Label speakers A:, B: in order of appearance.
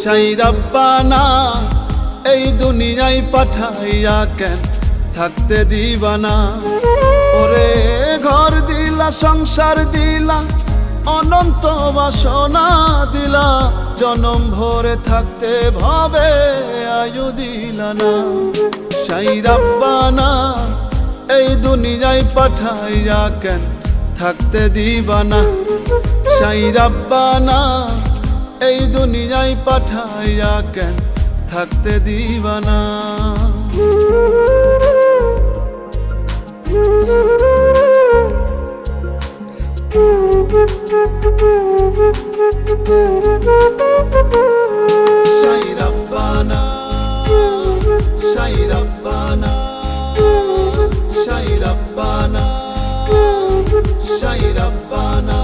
A: সাই রাব্বানা এই দুনিয়ায় পাঠাইয়া কেন থাকতে দিবানা। ওরে ঘর দিলা সংসার দিলা অনন্ত বাসনা দিলা, জনম ভরে থাকতে ভাবে আয়ু দিলা না। সাই রাব্বানা এই দুনিয়ায় পাঠাইয়া কেন থাকতে দিবানা। সাই রাব্বানা এই দুনিয়ায় পাঠাইয়া কেন থাকতে দিবানা। সাই রাব্বানা সাই রাব্বানা সাই রাব্বানা সাই রাব্বানা।